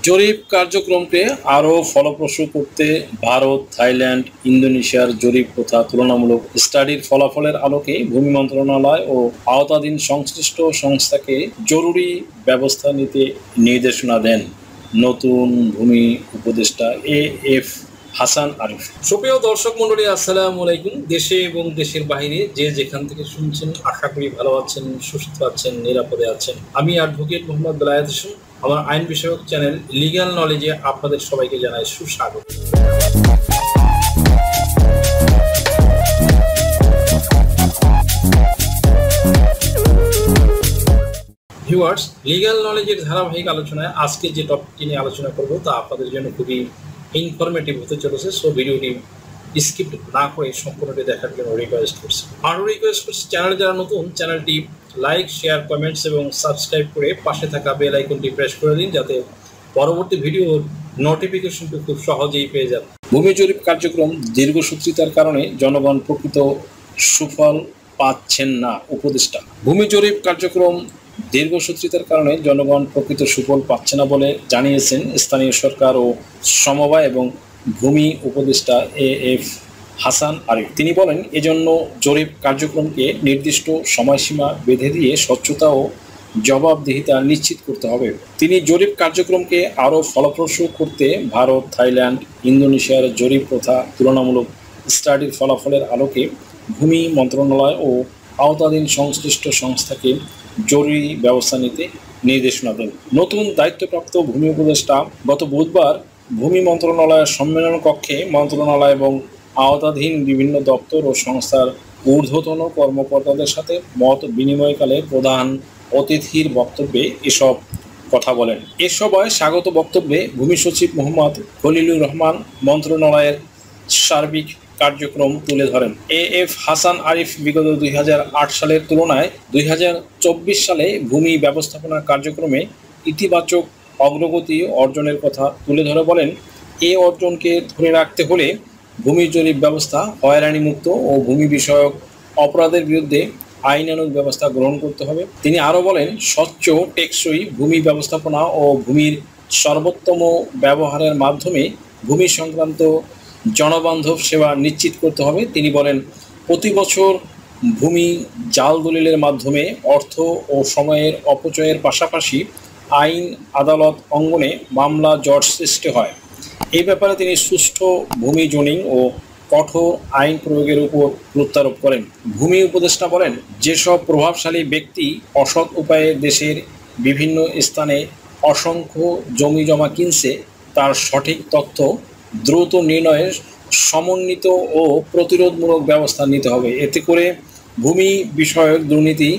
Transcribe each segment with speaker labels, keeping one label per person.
Speaker 1: জরিপ কার্যক্রমকে আরও ফলপ্রসূ করতে ভারত, থাইল্যান্ড, ইন্দোনেশিয়ার জরিপ প্রথা তুলনামূলক স্টাডির ফলাফলের আলোকে ভূমি মন্ত্রণালয় ও আওতাধীন সংশ্লিষ্ট সংস্থাকে জরুরি ব্যবস্থা নিতে নির্দেশনা দেন নতুন ভূমি উপদেষ্টা এ.এফ. হাসান আরিফ।
Speaker 2: সুপ্রিয় দর্শক মন্ডলী, আসসালামু আলাইকুম। দেশে এবং দেশের বাইরে যে যেখান থেকে শুনছেন, আশা করি ভালো আছেন, সুস্থ আছেন, নিরাপদে আছেন। আমি অ্যাডভোকেট মোহাম্মদ বেলায়েত হোসেন। আমার আইন বিষয়ক চ্যানেল লিগ্যাল নলেজে আপনাদের সবাইকে জানাই সুস্বাগত। ভিউয়ার্স, লিগ্যাল নলেজের ধারাবাহিক আলোচনায় আজকে যে টপিকটি নিয়ে আলোচনা করব তা আপনাদের জন্য খুবই ইনফরমেটিভ হতে চলেছে। সো ভিডিওটি স্কিপ না করে সম্পূর্ণটি দেখার জন্য রিকোয়েস্ট করছি। আরও রিকোয়েস্ট করছি, চ্যানেলে যারা নতুন, চ্যানেলটি লাইক, শেয়ার, কমেন্টস এবং সাবস্ক্রাইব করে পাশে থাকা বেল আইকনটি প্রেস করে দিন, যাতে পরবর্তী ভিডিওর নোটিফিকেশনটি খুব সহজেই পেয়ে যান।
Speaker 1: ভূমি জরিপ কার্যক্রম দীর্ঘসূত্রিতার কারণে জনগণ প্রকৃত সুফল পাচ্ছেন না। উপদেষ্টা। ভূমি জরিপ কার্যক্রম দীর্ঘসূত্রিতার কারণে জনগণ প্রকৃত সুফল পাচ্ছে না বলে জানিয়েছেন স্থানীয় সরকার ও সমবায় এবং ভূমি উপদেষ্টা এ.এফ. হাসান আরিফ। তিনি বলেন, এজন্য জরিপ কার্যক্রমকে নির্দিষ্ট সময়সীমা বেঁধে দিয়ে স্বচ্ছতা ও জবাবদিহিতা নিশ্চিত করতে হবে। তিনি জরিপ কার্যক্রমকে আরও ফলপ্রসূ করতে ভারত, থাইল্যান্ড, ইন্দোনেশিয়ার জরিপ প্রথা তুলনামূলক স্টাডির ফলাফলের আলোকে ভূমি মন্ত্রণালয় ও আওতাধীন সংশ্লিষ্ট সংস্থাকে জরুরি ব্যবস্থা নিতে নির্দেশনা দেন নতুন দায়িত্বপ্রাপ্ত ভূমি উপদেষ্টা। গত বুধবার ভূমি মন্ত্রণালয়ের সম্মেলন কক্ষে মন্ত্রণালয় এবং আওতাধীন বিভিন্ন দপ্তর ও সংস্থার ঊর্ধ্বতন কর্মকর্তাদের সাথে মত বিনিময়কালে প্রধান অতিথির বক্তব্যে এসব কথা বলেন। এ সভায় স্বাগত বক্তব্যে ভূমি সচিব মোহাম্মদ খলিলুর রহমান মন্ত্রণালয়ের সার্বিক কার্যক্রম তুলে ধরেন। এ.এফ. হাসান আরিফ বিগত 2008 সালের তুলনায় 2024 সালে ভূমি ব্যবস্থাপনা কার্যক্রমে ইতিবাচক অগ্রগতি অর্জনের কথা তুলে ধরে বলেন, এই অর্জনকে ধরে রাখতে হলে ভূমি জরিপ ব্যবস্থা হয়রানিমুক্ত ও ভূমি বিষয়ক অপরাধের বিরুদ্ধে আইনানুগ ব্যবস্থা গ্রহণ করতে হবে। তিনি আরও বলেন, স্বচ্ছ, টেকসই ভূমি ব্যবস্থাপনা ও ভূমির সর্বোত্তম ব্যবহারের মাধ্যমে ভূমি সংক্রান্ত জনবান্ধব সেবা নিশ্চিত করতে হবে। তিনি বলেন, প্রতি বছর ভূমি জাল দলিলের মাধ্যমে অর্থ ও সময়ের অপচয়ের পাশাপাশি আইন আদালত অঙ্গনে মামলা জট সৃষ্টি হয়। এই ব্যাপারে তিনি সুষ্ঠু ভূমি জোনিং ও কঠোর আইন প্রয়োগের উপর গুরুত্বারোপ করেন। ভূমি উপদেষ্টা বলেন, যেসব প্রভাবশালী ব্যক্তি অসৎ উপায়ে দেশের বিভিন্ন স্থানে অসংখ্য জমি জমা কিনছে, তার সঠিক তথ্য দ্রুত নির্ণয়ে সমন্বিত ও প্রতিরোধমূলক ব্যবস্থা নিতে হবে। এতে করে ভূমি বিষয়ক দুর্নীতি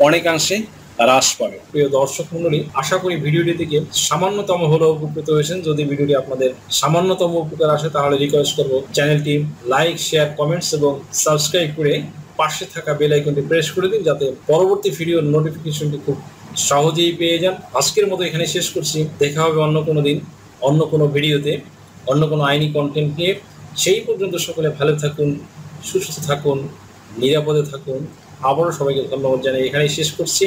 Speaker 1: অনেকাংশে হ্রাস পাবে।
Speaker 2: প্রিয় দর্শক মণ্ডলী, আশা করি ভিডিওটি থেকে সামান্যতম হলেও উপকৃত হয়েছেন। যদি ভিডিওটি আপনাদের সামান্যতম উপকার আসে, তাহলে রিকোয়েস্ট করব চ্যানেলটি লাইক, শেয়ার, কমেন্টস এবং সাবস্ক্রাইব করে পাশে থাকা বেল আইকনটি প্রেস করে দিন, যাতে পরবর্তী ভিডিওর নোটিফিকেশনটি খুব সহজেই পেয়ে যান। আজকের মতো এখানে শেষ করছি। দেখা হবে অন্য কোনো দিন, অন্য কোনো ভিডিওতে, অন্য কোনো আইনি কন্টেন্ট নিয়ে। সেই পর্যন্ত সকলে ভালো থাকুন, সুস্থ থাকুন, নিরাপদে থাকুন। আবারও সবাইকে ধন্যবাদ জানাই এখানেই শেষ করছি।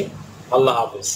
Speaker 2: আল্লাহ হাফেজ।